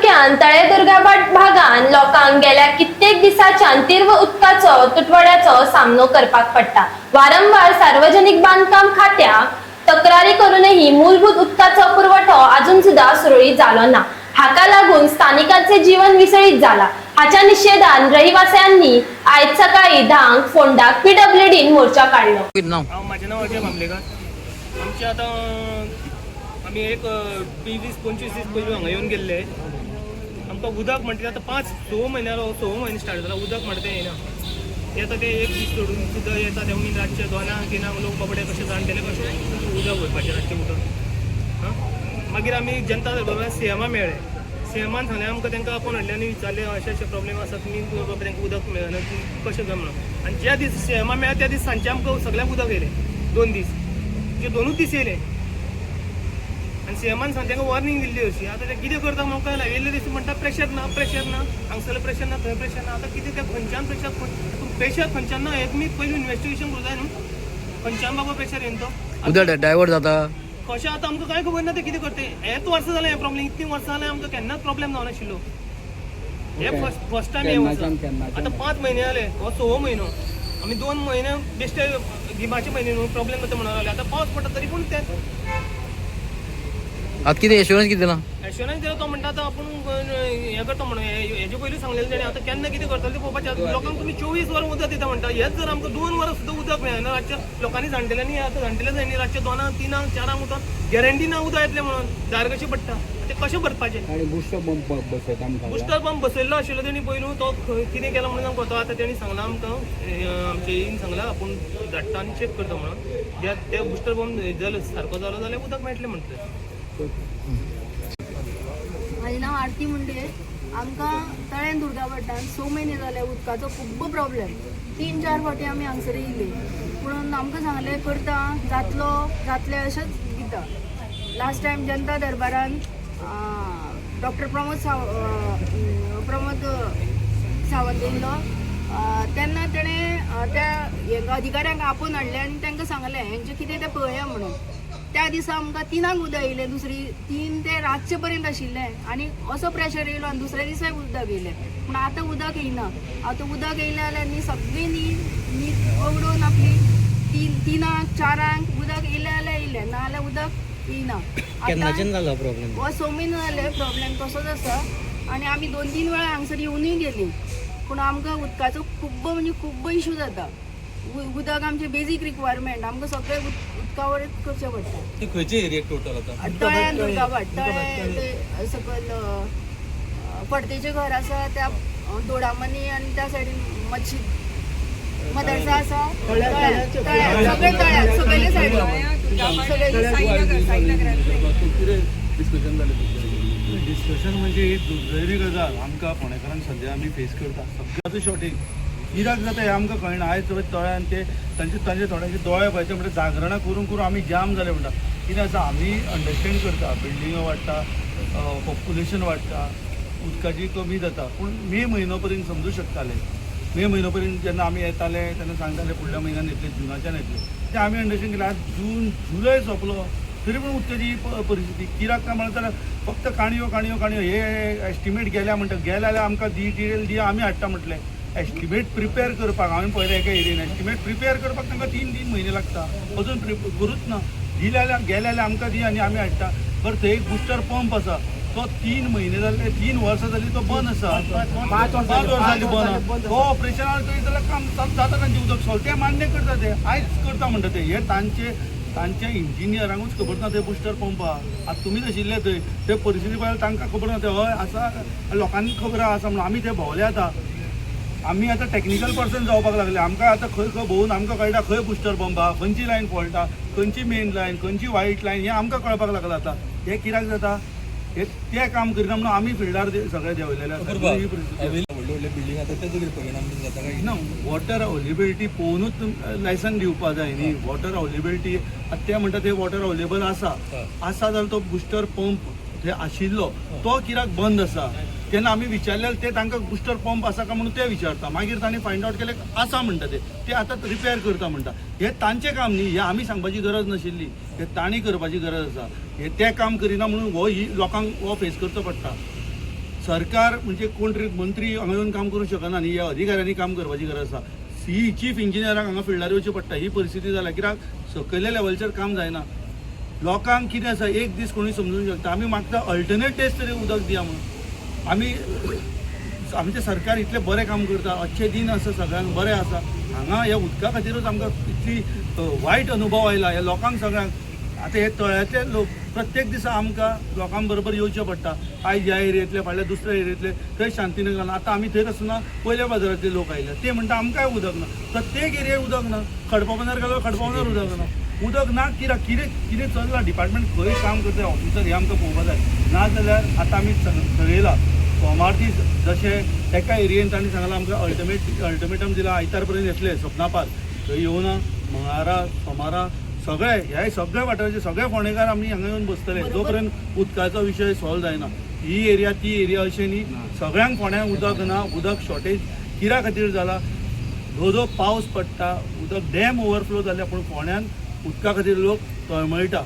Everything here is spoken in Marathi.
वाठारांतल्यान तळेदुर्गाबाट भागान लोकांक गेल्या कित्येक दिसांच्यान तीव्र उदकाचो तुटवड्याचो सामनो करपाक पडटा। वारंवार सार्वजनिक बांदकाम खात्याक तक्रारी करूनही मूलभूत उदकाचो पुरवठो अजून सुद्धा सुरळीत जालो ना। हाका लागून स्थानिकांचे जीवन विसळीत जाला। हाच्या निषेधान रहिवाशांनी आयज सकाळी धांक फोंडाक PWDन मोर्चा काढलो। माझे नाव अजय मामलेकर। आमचे आता आम्ही एक 20-25 दीस पयलीं हांगा येवन गेल्ले। आमकां उदक म्हणटा आता 5-6 म्हयने स्टार्ट जाला, उदक म्हणटा तें येना। येता ते एक दीस सोडून सुद्दां येता ते रातचे 2-3 लोक बाबडे कशे जाणटेले कशे उदक भरपाचें रातचें उदक। मागीर आमी जनता दरबार सीएमा मेळ्ळे। सीएमान सांगलें आमकां तांकां आपोवन हाडलें आनी विचारलें अशे प्रॉब्लेम आसा, तुमी बाबा तांकां उदक मेळना कशें काय म्हणून। आनी ज्या दीस सीएमा मेळ्ळें त्या दीस सांजचें आमकां सगळ्यांक उदक येयलें 2 दीस, जे 2 दीस येयले। आनी सीएमान सांग तांकां वॉर्निंग दिल्ली अशी। आतां ते कितें करता म्हाका कळना। येयल्ले दीस म्हणटा प्रेशर ना, हांगसरलें प्रेशर ना, थंय प्रेशर ना। आतां कितें तें खंयच्यान प्रेशर खंयच्यान ना, हें तुमी पयलीं इन्व्हेस्टिगेशन करूं जाय न्हू, खंयच्यान बाबा प्रेशर येवन तो उदक डायवर्ट जाता कशें आतां आमकां कांय खबर ना ते कितें करता। हेच वर्सां जालें हें प्रॉब्लेम, इतलीं वर्सां जालें आमकां केन्नाच प्रॉब्लेम जावनाशिल्लो। हे फर्स्ट टायम हे वर्सा। आतां 5 म्हयने जाले, हो 6हो म्हयनो। आमी 2 म्हयने बेश्टे गिमाचे म्हयने न्हू, प्रॉब्लेम जाता म्हणून रावले। आतां पावस पडटा तरी पूण तें आता कितें एश्युरन्स कितें दिला? एश्युरन्स दिलो तो म्हणटा आतां आपूण हें करता म्हणून। हेजे पयलीं सांगलेलें तेणें। आतां केन्ना कितें करतले तें पळोवपाचें। लोकांक तुमी 24 वरां उदक दिता म्हणटा। हेच जर आमकां 2 वरां सुद्दां उदक मेळना रातच्या लोकांनी जाणटेल्यांनी आतां जाणटेले जायनी रातचे 2-3-4 उठोन गॅरंटी ना उदक येतलें म्हणून दार कशी पडटा, ते कशें भरपाचें। आणि बुस्टर पंप बसयता आमकां। बुस्टर पंप बसयल्लो आशिल्लो तेणी पयलू, तो कितें केला म्हणून आमकां आतां तेणी सांगलां आमकां, आमचे येईन सांगलां आपूण धाडटा आनी चॅक करता म्हणून। ते बुस्टर पंप जालो सारको जालो जाल्यार उदक मेळटलें म्हणटलें। माझे नाव आरती मुंडे। आमकां तळ्यान दुर्गावटान 6 म्हयने जाले उदकाचो खूब प्रॉब्लेम। 3-4 फावटी आमी हांगसर येयली, पूण आमकां सांगलें करता, जातलें अशेंच दिता। लास्ट टायम जनता दरबारान डॉक्टर प्रमोद सावंत येयल्लो, तेन्ना तेणें त्या अधिकाऱ्यांक आपोवन हाडलें आनी तांकां सांगलें हेंचें कितें तें पळया म्हणून। त्या दिसा आमकां 3 उदक येयलें, 3 ते रातचे पर्यंत आशिल्लें। आनी असो प्रेशर येयलो आनी दुसऱ्या दिसाय उदक येयलें। पूण आतां उदक येयना। आतां उदक येयलें जाल्यार न्ही सगळीं न्ही पगडून आपली 3-4 उदक येयलें जाल्यार येयलें, ना जाल्यार उदक येयना। केन्नाच्यान जालो प्रॉब्लेम? हो 6 म्हयने जाले प्रॉब्लेम तसोच आसा। आनी आमी 2-3 वेळा हांगसर येवनूय गेली, पूण आमकां उदकाचो खूब इशू जाता। उदक आमचे बेजीक रिक्वायरमेंट आमकां सगळें उदकावरच करचें पडटा। ती खंयचे एरियेक टोटल आतां? तळ्यान दुर्गाबाट, तळ्या सकयल पडतेचें घर आसा, त्या दोडामणी आनी त्या सायडीन मच्छी मदरसा आसा, तळ्यात सकयले सायडीन डिस्कशन म्हणजे एक दुर्दैवी गजाल आमकां फोंडेकारांक सद्या आमी फेस करता। सगळ्याचो शॉर्टेज कित्याक जाता हें आमकां कळना। आयज तळ्यान ते तांचे थोड्यांचे दोळे पळयचे म्हणजे जागरणां करून करून आमी जाम जाले म्हणटा। कितें आसा, आमी अंडरस्टँड करता बिल्डिंगो वाडटा, पॉप्युलेशन वाडटा, उदकाची कमी जाता, पूण मे म्हयनो पर्यंत समजूं शकताले। मे म्हयनो पर्यंत जेन्ना आमी येताले तेन्ना सांगताले फुडल्या म्हयन्यान येतले, जुनाच्यान येतले, ते आमी अंडरस्टँड केलें। आज जून जुलय सोंपलो तरी पूण उदकाची परिस्थिती कित्याक काय म्हणत जाल्यार फक्त काणयो हे एस्टिमेट गेल्या म्हणटा, गेले जाल्यार आमकां डिटेल दिया, आमी हाडटा म्हटलें। एस्टिमेट प्रिपेर करपाक हांवें पळयलें एका एरियेन, एस्टिमेट प्रिपेर करपाक तांकां 3 म्हयने लागता, अजून करूच ना। दिले जाल्यार गेले जाल्यार आमकां दी आनी आमी हाडटा। बरं, थंय एक बुस्टर पंप आसा, तो 3 म्हयने जाले, 3 वर्सां जाली तो बंद आसा, 5 वर्सां जाली बंद। तो ऑपरेशनाक थंय जाल्यार काम जाता तांचें उदक सोल, ते मान्य करता, ते आयज करता म्हणटा ते। हे तांचे इंजिनियरांकूच खबर ना ते बुस्टर पंप आतां तुमीच आशिल्ले थंय, ते परिस्थिती पळयल्यार तांकां खबर ना, ते हय आसा, लोकांनी खबर आसा म्हणून आमी ते भोंवले। आमी आतां टॅक्निकल पर्सन जावपाक लागले। आमकां आतां खंय भोंवून आमकां कळटा खंय बुस्टर पंप आहा, खंयची लायन फॉल्ट आहा, खंयची मेन लायन, खंयची वायट लायन, हें आमकां कळपाक लागलां आतां। हें कित्याक जाता, हे ते काम करिना म्हणून आमी फिल्डार सगळे देंवलेले आसा। व्हडले बिल्डिंग आतां तेजो कितें परिणाम जाता काय ना, वॉटर अवेलेबिलिटी पळोवनूच लायसन दिवपा जाय न्ही। वॉटर अवेलेबिलिटी आतां ते म्हणटा ते वॉटर अवेलेबल आसा जाल्यार तो बुस्टर पंप जे आशिल्लो तो कित्याक बंद आसा। तेन्ना आमी विचारलें, ते तांकां बुस्टर पंप आसा काय म्हणून ते विचारता, मागीर तांणी फायंड आउट केलें आसा म्हणटा ते आतां रिपेर करता म्हणटा। हें तांचें काम न्ही, हें आमी सांगपाची गरज नाशिल्ली, हें तांणी करपाची गरज आसा। हें ते काम करिना म्हणून लोकांक फेस करचो पडटा। सरकार म्हणजे कोण तरी मंत्री हांगा येवन काम करूंक शकना न्ही, ह्या अधिकाऱ्यांनी काम करपाची गरज आसा. चीफ इंजिनियराक हांगा फिल्डार येवचें पडटा. ही परिस्थिती जाल्या कित्याक सकयल्या लेवलचेर काम जायना. लोकांक कितें आसा एक दीस कोणी समजूंक शकता. आमी मागता अल्टरनेट डेज तरी उदक दिया म्हणून. आमी आमचें सरकार इतलें बरें काम करता, अच्छे दिन आसा, सगळ्यांक बरें आसा. हांगा ह्या उदका खातीरच आमकां इतली वायट अनुभव आयला. ह्या लोकांक सगळ्यांक आतां हे तळ्यातले लोक प्रत्येक दिसा आमकां लोकां बरोबर येवचें पडटा. आयज ह्या एरियेंतले, फाल्यां दुसऱ्या एरियेंतले, थंय शांतीनगरान. आतां आमी थंय आसतना पयल्या बाजारांतले लोक आयले, ते म्हणटा आमकांय उदक ना. प्रत्येक एरियेक उदक ना. खडपावनार गेलो, खडपावनार उदक ना. उदक ना कित्याक कितें चल्लां डिपार्टमेंट खंय काम करता ऑफिसर हे आमकां पळोवपाक जाय. नाजाल्यार आतां आमी ठरयलां सोमार दीस जशें एका एरियेन तांणी सांगलां आमकां अल्टिमेटम दिला आयतार पर्यंत येतले सपना पार्क. थंय येवना मंगळारा सोमारा सगळे ह्या सगळ्या वाठाराचे सगळे फोंडेकार आमी हांगा येवन बसतले जो पर्यंत उदकाचो विशय सॉल्व जायना. ही एरिया ती एरिया अशें न्ही. सगळ्यांक फोंड्यांक उदक ना. उदक शॉर्टेज कित्या खातीर जाला? धो पावस पडटा, उदक डॅम ओवरफ्लो जाल्या, पूण फोंड्यान उदका खातीर लोक तळमळटा.